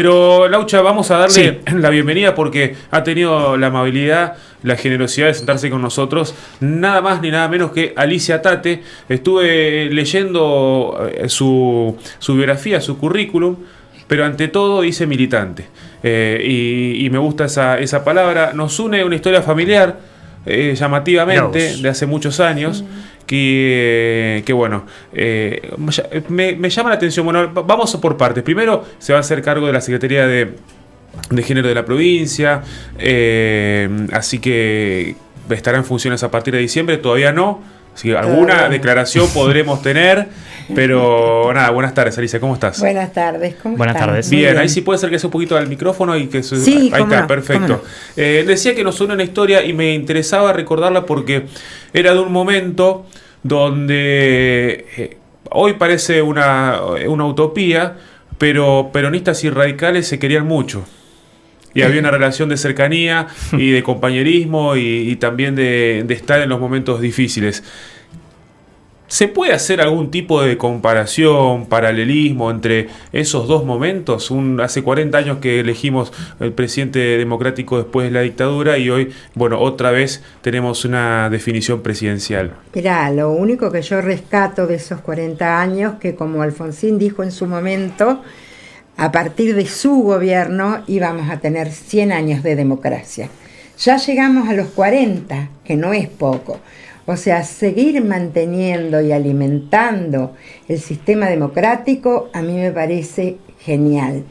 Pero Laucha, vamos a darle la bienvenida porque ha tenido la amabilidad, la generosidad de sentarse con nosotros, nada más ni nada menos que Alicia Tate. Estuve leyendo su biografía, su currículum, pero ante todo dice militante. Y me gusta esa palabra. Nos une una historia familiar, llamativamente, de hace muchos años. Que bueno, me llama la atención. Bueno, vamos por partes. Primero se va a hacer cargo de la Secretaría de Género de la provincia, así que estará en funciones a partir de diciembre. Todavía no, así que alguna declaración podremos tener, pero nada. Buenas tardes, Alicia, ¿cómo estás? Buenas tardes, ¿cómo estás? Buenas tardes. Bien, ahí sí puede acercarse un poquito al micrófono y que sí, ahí está, no, perfecto. Decía que nos une una historia y me interesaba recordarla porque era de un momento donde hoy parece una utopía, pero peronistas y radicales se querían mucho. Y había una relación de cercanía y de compañerismo y también de estar en los momentos difíciles. ¿Se puede hacer algún tipo de comparación, paralelismo entre esos dos momentos? Hace 40 años que elegimos el presidente democrático después de la dictadura y hoy, bueno, otra vez tenemos una definición presidencial. Mirá, lo único que yo rescato de esos 40 años, que como Alfonsín dijo en su momento, a partir de su gobierno íbamos a tener 100 años de democracia. Ya llegamos a los 40, que no es poco. O sea, seguir manteniendo y alimentando el sistema democrático a mí me parece genial.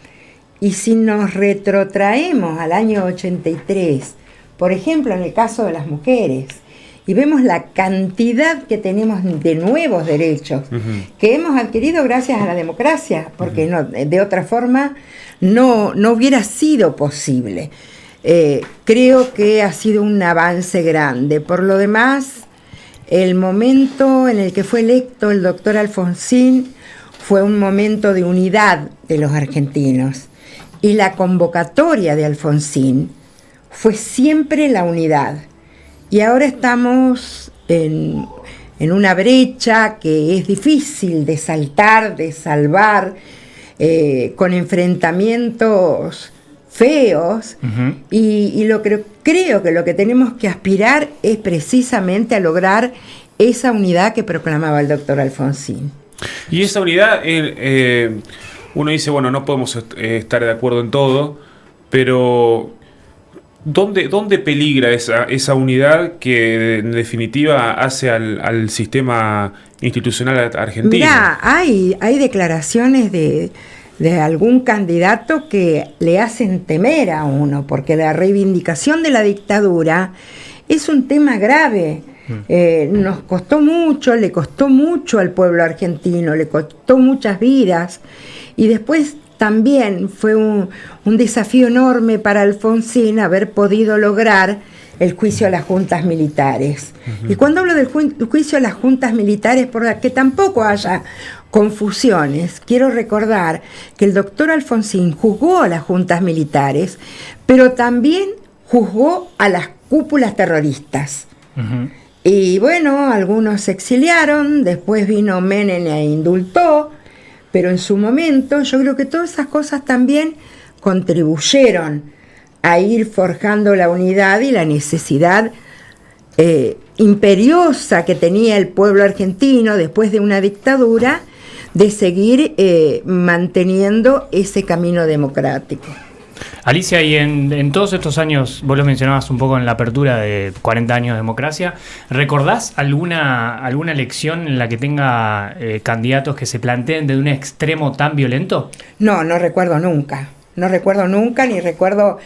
Y si nos retrotraemos al año 83, por ejemplo, en el caso de las mujeres, y vemos la cantidad que tenemos de nuevos derechos que hemos adquirido gracias a la democracia, porque no, de otra forma no hubiera sido posible. Creo que ha sido un avance grande. Por lo demás, el momento en el que fue electo el doctor Alfonsín fue un momento de unidad de los argentinos. Y la convocatoria de Alfonsín fue siempre la unidad. Y ahora estamos en una brecha que es difícil de saltar, de salvar, con enfrentamientos feos, y creo que lo que tenemos que aspirar es precisamente a lograr esa unidad que proclamaba el doctor Alfonsín. Y esa unidad, uno dice, bueno, no podemos estar de acuerdo en todo, pero ¿dónde peligra esa unidad que en definitiva hace al sistema institucional argentino? Mirá, hay declaraciones de algún candidato que le hacen temer a uno, porque la reivindicación de la dictadura es un tema grave. Nos costó mucho, le costó mucho al pueblo argentino, le costó muchas vidas, y después también fue un desafío enorme para Alfonsín haber podido lograr el juicio a las juntas militares. Y cuando hablo del juicio a las juntas militares, por que tampoco haya confusiones, quiero recordar que el doctor Alfonsín juzgó a las juntas militares, pero también juzgó a las cúpulas terroristas. Y bueno, algunos se exiliaron, después vino Menem e indultó, pero en su momento yo creo que todas esas cosas también contribuyeron a ir forjando la unidad y la necesidad imperiosa que tenía el pueblo argentino después de una dictadura de seguir manteniendo ese camino democrático. Alicia, y en todos estos años, vos lo mencionabas un poco en la apertura de 40 años de democracia, ¿recordás alguna elección en la que tenga candidatos que se planteen de un extremo tan violento? No recuerdo nunca. No recuerdo nunca, ni recuerdo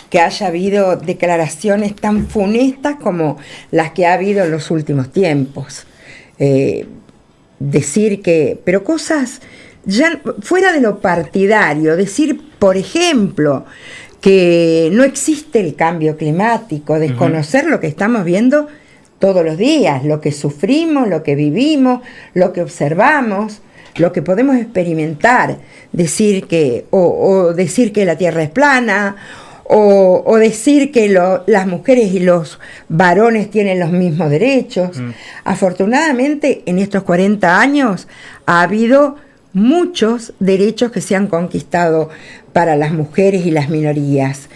que haya habido declaraciones tan funestas como las que ha habido en los últimos tiempos. Pero cosas ya fuera de lo partidario, decir, por ejemplo, que no existe el cambio climático, desconocer lo que estamos viendo todos los días, lo que sufrimos, lo que vivimos, lo que observamos, lo que podemos experimentar, decir que la Tierra es plana, o decir que las mujeres y los varones tienen los mismos derechos. Afortunadamente, en estos 40 años ha habido muchos derechos que se han conquistado para las mujeres y las minorías.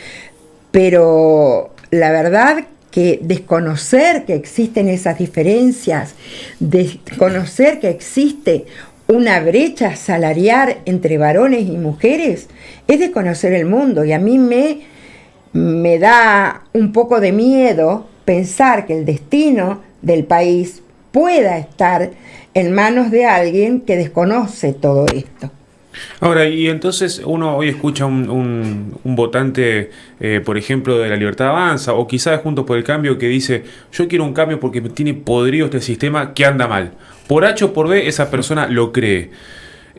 Pero la verdad que desconocer que existen esas diferencias, desconocer que existe una brecha salarial entre varones y mujeres, es desconocer el mundo. Y a mí me da un poco de miedo pensar que el destino del país pueda estar en manos de alguien que desconoce todo esto. Ahora, y entonces uno hoy escucha un votante, por ejemplo, de La Libertad Avanza, o quizás Juntos por el Cambio, que dice: yo quiero un cambio porque me tiene podrido este sistema que anda mal. Por H o por B, esa persona lo cree.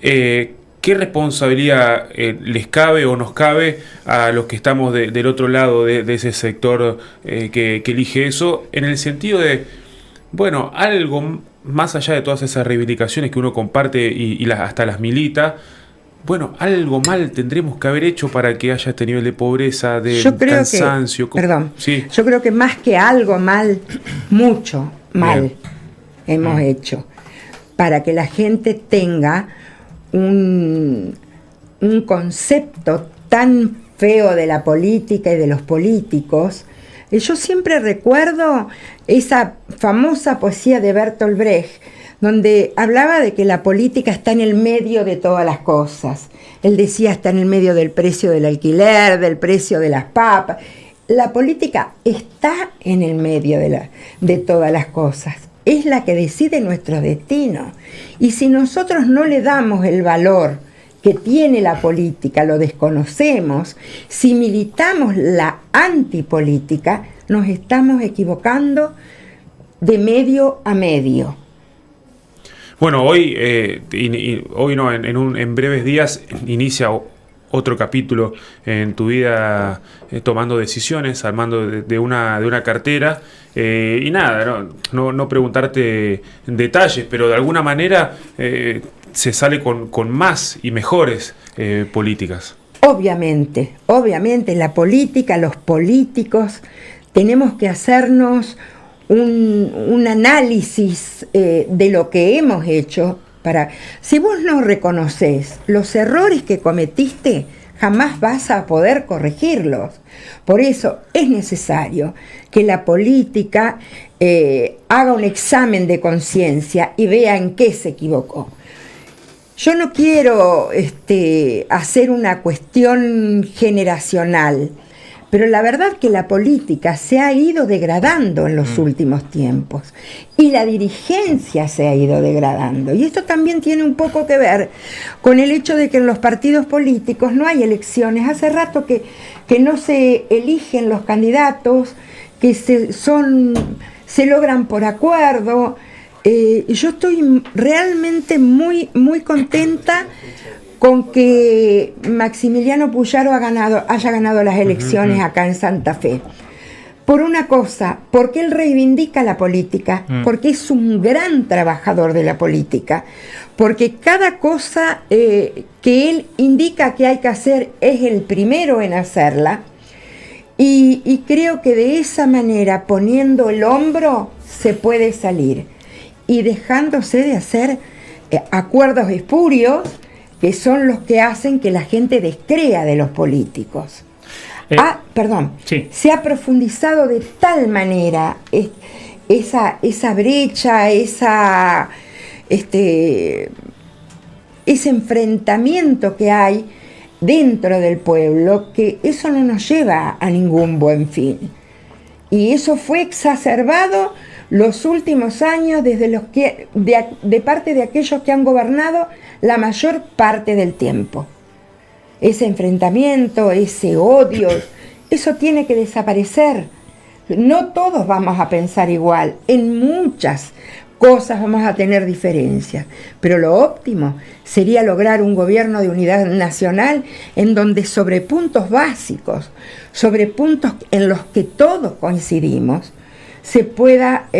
¿Qué responsabilidad les cabe o nos cabe a los que estamos del otro lado de ese sector que elige eso? En el sentido de, bueno, algo más allá de todas esas reivindicaciones que uno comparte y hasta las milita, bueno, algo mal tendremos que haber hecho para que haya este nivel de pobreza, de cansancio. Yo creo que más que algo mal, mucho mal hemos hecho para que la gente tenga un concepto tan feo de la política y de los políticos. Yo siempre recuerdo esa famosa poesía de Bertolt Brecht, donde hablaba de que la política está en el medio de todas las cosas. Él decía: está en el medio del precio del alquiler, del precio de las papas. La política está en el medio de todas las cosas. Es la que decide nuestro destino. Y si nosotros no le damos el valor que tiene la política, lo desconocemos, si militamos la antipolítica, nos estamos equivocando de medio a medio. Bueno, hoy no, en breves días inicia otro capítulo en tu vida, tomando decisiones, armando de una cartera, y nada, no preguntarte detalles, pero de alguna manera se sale con más y mejores políticas. Obviamente, la política, los políticos, tenemos que hacernos un análisis de lo que hemos hecho. Si vos no reconoces los errores que cometiste, jamás vas a poder corregirlos. Por eso es necesario que la política haga un examen de conciencia y vea en qué se equivocó. Yo no quiero hacer una cuestión generacional, pero la verdad que la política se ha ido degradando en los últimos tiempos y la dirigencia se ha ido degradando. Y esto también tiene un poco que ver con el hecho de que en los partidos políticos no hay elecciones. Hace rato que no se eligen los candidatos, que se logran por acuerdo. Yo estoy realmente muy, muy contenta con que Maximiliano Puyaro haya ganado las elecciones acá en Santa Fe. Por una cosa, porque él reivindica la política, porque es un gran trabajador de la política, porque cada cosa que él indica que hay que hacer es el primero en hacerla, y creo que de esa manera, poniendo el hombro, se puede salir, y dejándose de hacer acuerdos espurios, que son los que hacen que la gente descrea de los políticos. Sí. Se ha profundizado de tal manera esa brecha, ese enfrentamiento que hay dentro del pueblo, que eso no nos lleva a ningún buen fin. Y eso fue exacerbado los últimos años de parte de aquellos que han gobernado la mayor parte del tiempo. Ese enfrentamiento, ese odio, eso tiene que desaparecer. No todos vamos a pensar igual, en muchas cosas vamos a tener diferencias, pero lo óptimo sería lograr un gobierno de unidad nacional en donde, sobre puntos básicos, sobre puntos en los que todos coincidimos, se pueda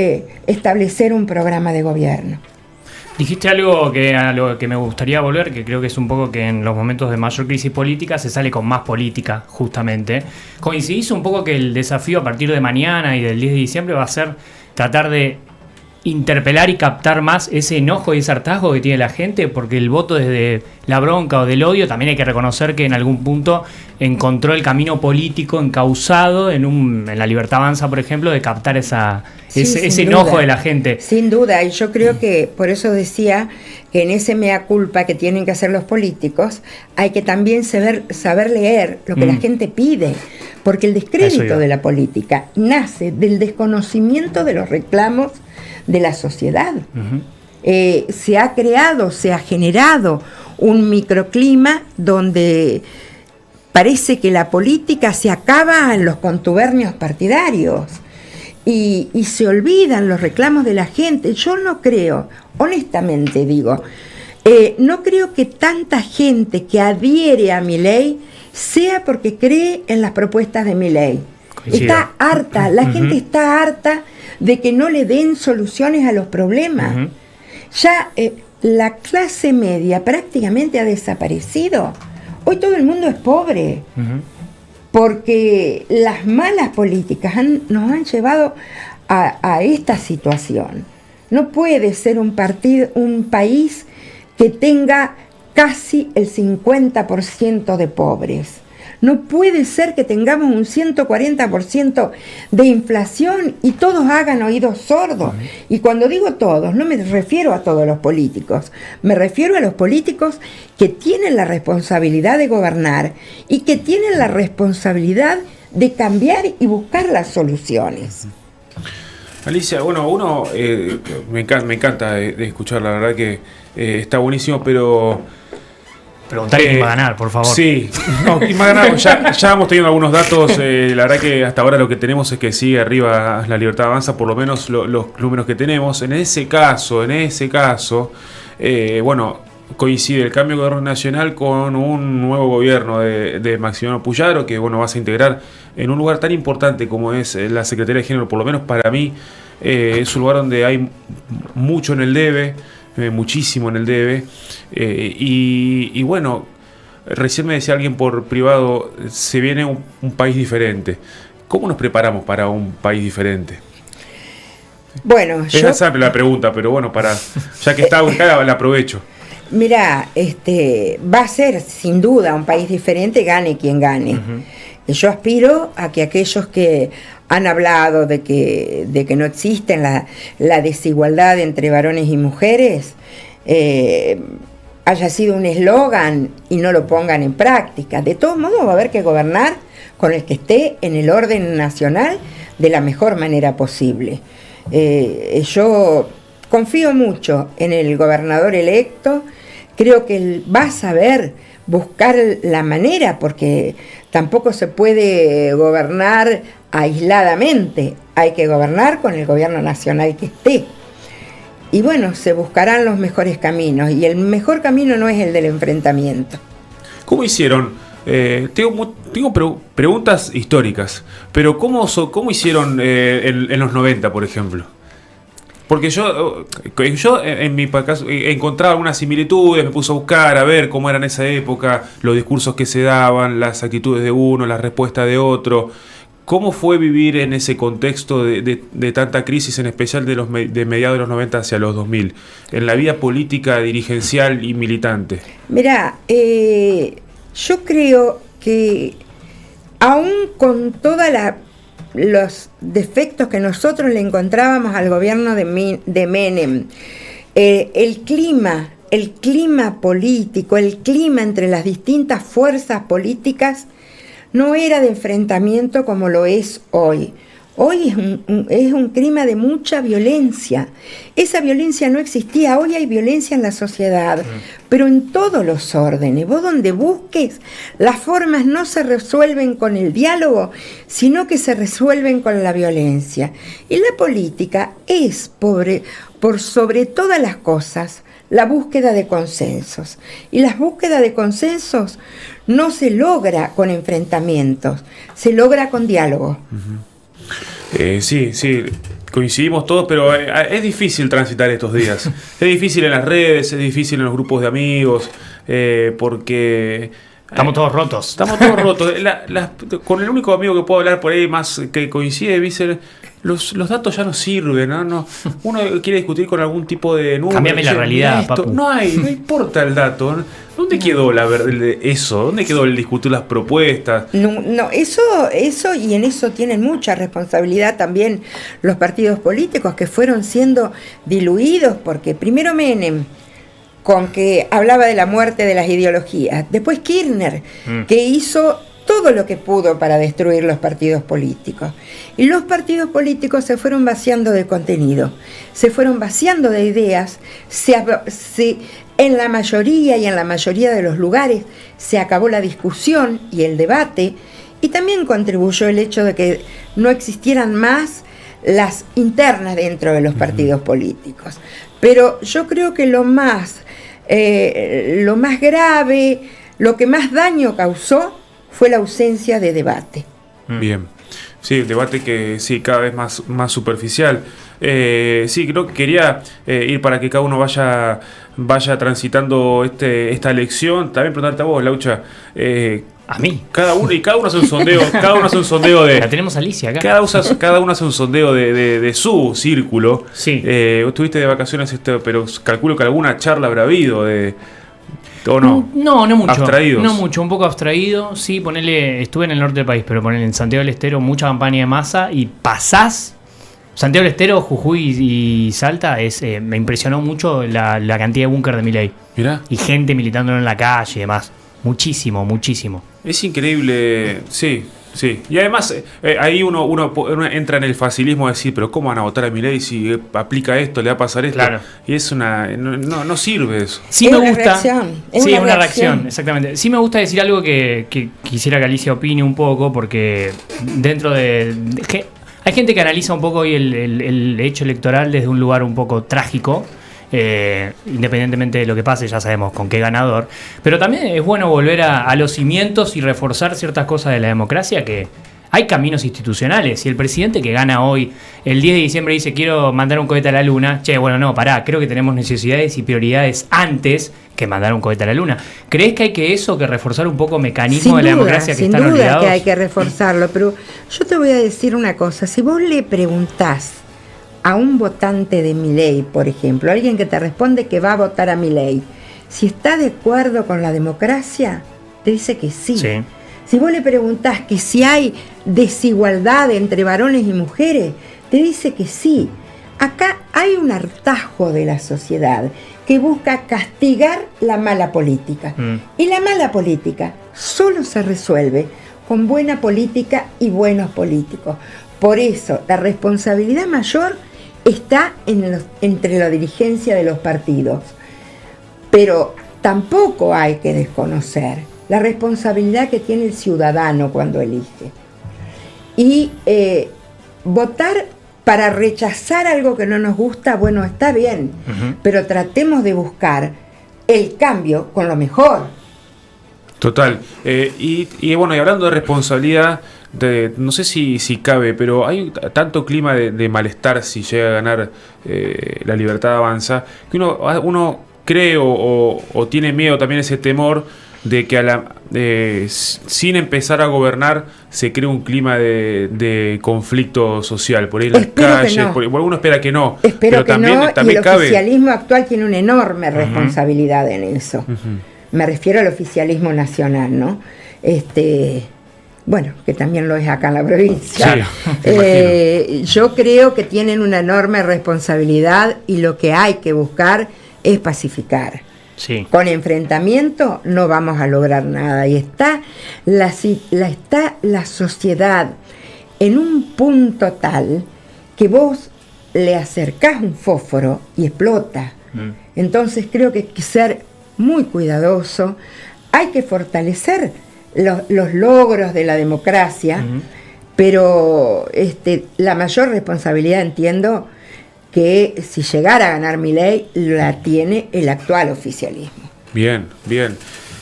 establecer un programa de gobierno. Dijiste algo a lo que me gustaría volver, que creo que es un poco que en los momentos de mayor crisis política se sale con más política, justamente. ¿Coincidís un poco que el desafío a partir de mañana y del 10 de diciembre va a ser tratar de interpelar y captar más ese enojo y ese hartazgo que tiene la gente, porque el voto desde la bronca o del odio también hay que reconocer que en algún punto encontró el camino político encauzado en la Libertad Avanza, por ejemplo, de captar ese enojo de la gente. Sin duda, y yo creo que por eso decía que en ese mea culpa que tienen que hacer los políticos, hay que también saber leer lo que la gente pide, porque el descrédito de la política nace del desconocimiento de los reclamos de la sociedad. Se ha creado, se ha generado un microclima donde parece que la política se acaba en los contubernios partidarios y se olvidan los reclamos de la gente. Yo no creo, honestamente digo, no creo que tanta gente que adhiere a Milei sea porque cree en las propuestas de Milei. Está harta, la gente está harta de que no le den soluciones a los problemas. Ya la clase media prácticamente ha desaparecido. Hoy todo el mundo es pobre, porque las malas políticas nos han llevado a esta situación. No puede ser un país que tenga casi el 50% de pobres. No puede ser que tengamos un 140% de inflación y todos hagan oídos sordos. Y cuando digo todos, no me refiero a todos los políticos, me refiero a los políticos que tienen la responsabilidad de gobernar y que tienen la responsabilidad de cambiar y buscar las soluciones. Alicia, bueno, uno me encanta de escuchar, la verdad que está buenísimo, pero... Preguntar quién va a ganar, por favor. Sí, no, quién va a ganar. Ya hemos tenido algunos datos. La verdad que hasta ahora lo que tenemos es que sigue arriba la Libertad Avanza, por lo menos los números que tenemos. En ese caso, bueno, coincide el cambio de gobierno nacional con un nuevo gobierno de Maximiliano Puyaro, que bueno, vas a integrar en un lugar tan importante como es la Secretaría de Género. Por lo menos para mí es un lugar donde hay mucho en el debe. Muchísimo en el debe, y bueno, recién me decía alguien por privado, se viene un país diferente. ¿Cómo nos preparamos para un país diferente? Bueno, es simple la pregunta, pero bueno, ya que está ubicada, la aprovecho. Mirá, va a ser sin duda un país diferente, gane quien gane. Yo aspiro a que aquellos que han hablado de que no existe la desigualdad entre varones y mujeres, haya sido un eslogan y no lo pongan en práctica. De todos modos va a haber que gobernar con el que esté en el orden nacional de la mejor manera posible. Yo confío mucho en el gobernador electo, creo que él va a saber buscar la manera, porque tampoco se puede gobernar aisladamente, hay que gobernar con el gobierno nacional que esté. Y bueno, se buscarán los mejores caminos, y el mejor camino no es el del enfrentamiento. ¿Cómo hicieron? Tengo preguntas históricas, pero ¿cómo hicieron en los 90, por ejemplo? Porque yo en mi caso encontraba algunas similitudes, me puse a buscar, a ver cómo era en esa época, los discursos que se daban, las actitudes de uno, las respuestas de otro. ¿Cómo fue vivir en ese contexto de tanta crisis, en especial de mediados de los 90 hacia los 2000, en la vida política, dirigencial y militante? Mirá, yo creo que aún con toda los defectos que nosotros le encontrábamos al gobierno de Menem, el clima político, el clima entre las distintas fuerzas políticas no era de enfrentamiento como lo es hoy. Hoy es un clima de mucha violencia. Esa violencia no existía. Hoy hay violencia en la sociedad, pero en todos los órdenes. Vos donde busques, las formas no se resuelven con el diálogo, sino que se resuelven con la violencia. Y la política es, por sobre todas las cosas, la búsqueda de consensos. Y la búsqueda de consensos no se logra con enfrentamientos, se logra con diálogo. Sí, coincidimos todos, pero es difícil transitar estos días. Es difícil en las redes, es difícil en los grupos de amigos, porque... Estamos todos rotos. Estamos todos rotos. Con el único amigo que puedo hablar por ahí más que coincide, dice, los datos ya no sirven, ¿no? Uno quiere discutir con algún tipo de número. Cámbiame la realidad, papu. No importa el dato. ¿Dónde quedó eso? ¿Dónde quedó el discutir las propuestas? No, eso y en eso tienen mucha responsabilidad también los partidos políticos que fueron siendo diluidos, porque primero Menem, con que hablaba de la muerte de las ideologías, después Kirchner, que hizo todo lo que pudo para destruir los partidos políticos. Y los partidos políticos se fueron vaciando de contenido, se fueron vaciando de ideas, en la mayoría de los lugares se acabó la discusión y el debate, y también contribuyó el hecho de que no existieran más las internas dentro de los partidos políticos. Pero yo creo que lo más grave, lo que más daño causó fue la ausencia de debate. Bien. Sí, el debate que sí, cada vez más superficial. Sí, creo que quería ir para que cada uno vaya transitando esta elección. También preguntarte a vos, Laucha. A mí. Cada uno hace un sondeo, de. La tenemos a Alicia acá. Cada uno hace un sondeo de su círculo. Sí. Estuviste de vacaciones, pero calculo que alguna charla habrá habido de. ¿O no? No mucho. Abstraídos. No mucho, un poco abstraído. Sí, estuve en el norte del país, pero en Santiago del Estero mucha campaña de masa y pasás. Santiago del Estero, Jujuy y Salta, me impresionó mucho la cantidad de búnker de Milei. Mirá. Y gente militándolo en la calle y demás. Muchísimo. Es increíble, sí. Y además, ahí uno entra en el facilismo de decir, pero ¿cómo van a votar a Milei si aplica esto, le va a pasar esto? Claro. Y es no sirve eso. Sí, es me una gusta. Reacción. Es una reacción, exactamente. Sí me gusta decir algo que quisiera que Alicia opine un poco, porque dentro de que hay gente que analiza un poco hoy el hecho electoral desde un lugar un poco trágico. Independientemente de lo que pase, ya sabemos con qué ganador, pero también es bueno volver a los cimientos y reforzar ciertas cosas de la democracia, que hay caminos institucionales. Y el presidente que gana hoy el 10 de diciembre dice quiero mandar un cohete a la luna, creo que tenemos necesidades y prioridades antes que mandar un cohete a la luna. ¿Crees que hay que reforzar un poco mecanismos de la democracia que están olvidados? Sin duda que hay que reforzarlo, pero yo te voy a decir una cosa. Si vos le preguntás a un votante de Milei, por ejemplo, alguien que te responde que va a votar a Milei, si está de acuerdo con la democracia, te dice que sí. Si vos le preguntás que si hay desigualdad entre varones y mujeres, te dice que sí. Acá hay un hartazgo de la sociedad que busca castigar la mala política. Y la mala política solo se resuelve con buena política y buenos políticos. Por eso, la responsabilidad mayor está entre la dirigencia de los partidos. Pero tampoco hay que desconocer la responsabilidad que tiene el ciudadano cuando elige. Y votar para rechazar algo que no nos gusta, bueno, está bien, pero tratemos de buscar el cambio con lo mejor. Total. Y bueno, y hablando de responsabilidad, no sé si cabe, pero hay tanto clima de malestar si llega a ganar La Libertad Avanza, que uno cree o tiene miedo, también ese temor de que sin empezar a gobernar se cree un clima de conflicto social por ahí en las calles. No. Uno espera que no. Espero que también, no, también y el oficialismo actual tiene una enorme responsabilidad en eso. Me refiero al oficialismo nacional, ¿no? Bueno, que también lo es acá en la provincia. Yo creo que tienen una enorme responsabilidad y lo que hay que buscar es pacificar. Con enfrentamiento no vamos a lograr nada. Y está la sociedad en un punto tal que vos le acercás un fósforo y explota. Entonces creo que hay que ser muy cuidadoso. Hay que fortalecer los logros de la democracia, pero la mayor responsabilidad, entiendo, que si llegara a ganar Milei, la tiene el actual oficialismo. Bien.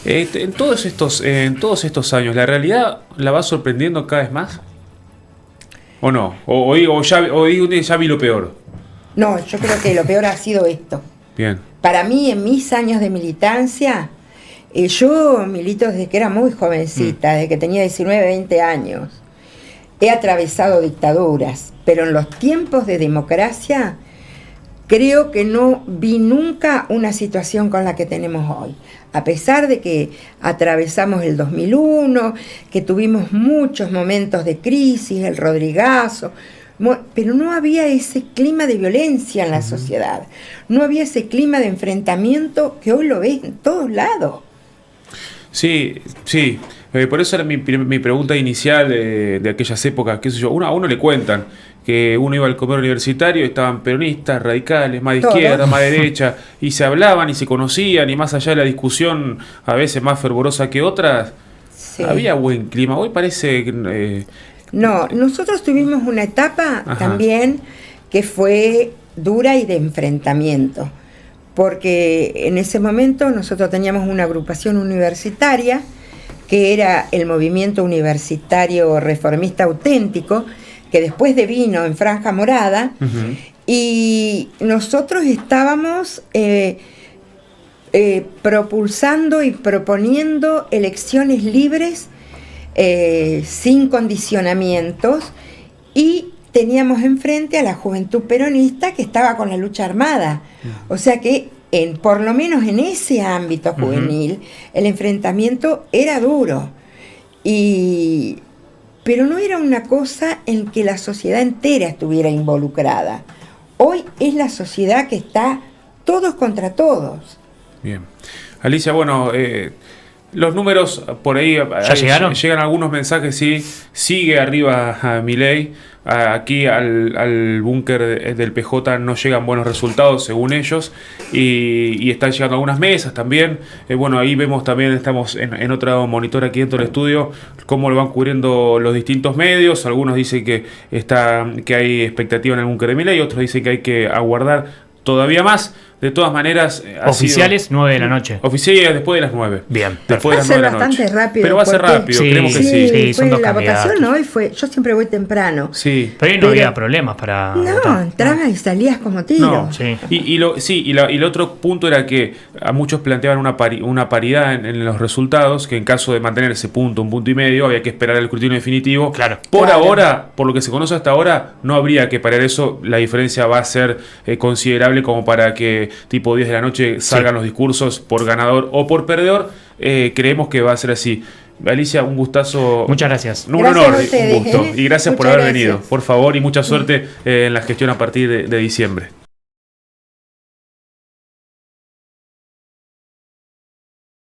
En todos estos años, ¿la realidad la va sorprendiendo cada vez más? ¿O no? ¿O ya vi lo peor? No, yo creo que lo peor ha sido esto. Bien. Para mí, en mis años de militancia, yo milito desde que era muy jovencita, desde que tenía 19, 20 años. he atravesado dictaduras, pero en los tiempos de democracia creo que no vi nunca una situación con la que tenemos hoy. A pesar de que atravesamos el 2001, que tuvimos muchos momentos de crisis, el Rodrigazo, pero no había ese clima de violencia en la sociedad, no había ese clima de enfrentamiento que hoy lo ves en todos lados. Sí, sí. Por eso era mi pregunta inicial de aquellas épocas, qué sé yo. A uno le cuentan que uno iba al comedor universitario, estaban peronistas, radicales, más de izquierda, más de derecha, y se hablaban y se conocían, y más allá de la discusión, a veces más fervorosa que otras, había buen clima. Hoy parece que... No, nosotros tuvimos una etapa también que fue dura y de enfrentamiento, porque en ese momento nosotros teníamos una agrupación universitaria que era el Movimiento Universitario Reformista Auténtico, que después devino en Franja Morada, y nosotros estábamos propulsando y proponiendo elecciones libres, sin condicionamientos, y teníamos enfrente a la juventud peronista que estaba con la lucha armada. O sea que por lo menos en ese ámbito juvenil el enfrentamiento era duro, pero no era una cosa en que la sociedad entera estuviera involucrada. Hoy es la sociedad que está todos contra todos. Bien. Alicia, bueno, los números por ahí ¿ya llegaron? Llegan algunos mensajes, sí. Sigue arriba a Milei. Aquí al búnker del PJ no llegan buenos resultados según ellos, y están llegando algunas mesas también. Bueno, ahí vemos también, estamos en otro monitor aquí dentro del estudio, cómo lo van cubriendo los distintos medios. Algunos dicen que hay expectativa en el búnker de Milei, otros dicen que hay que aguardar todavía más. De todas maneras, oficiales 9 de la noche. Oficiales después de las 9. Bien. Después de las 9 de la noche. Bastante rápido. Pero va a ser rápido, creemos que sí. Sí, son dos la candidatos. votación hoy fue, yo siempre voy temprano. Sí. Pero ahí no había problemas para No, votar. entrabas y salías como tiro. No, Sí. y el otro punto era que a muchos planteaban una paridad en los resultados, que en caso de mantener ese punto, un punto y medio, había que esperar el escrutinio definitivo. Claro. Por ahora, por lo que se conoce hasta ahora, no habría que parar eso. La diferencia va a ser considerable como para que tipo 10 de la noche salgan los discursos por ganador o por perdedor. Creemos que va a ser así. Alicia, un gustazo. Muchas gracias. Un Gracias honor, a ustedes, un gusto. Y gracias por Muchas haber gracias. venido. Por favor, y mucha suerte en la gestión a partir de diciembre.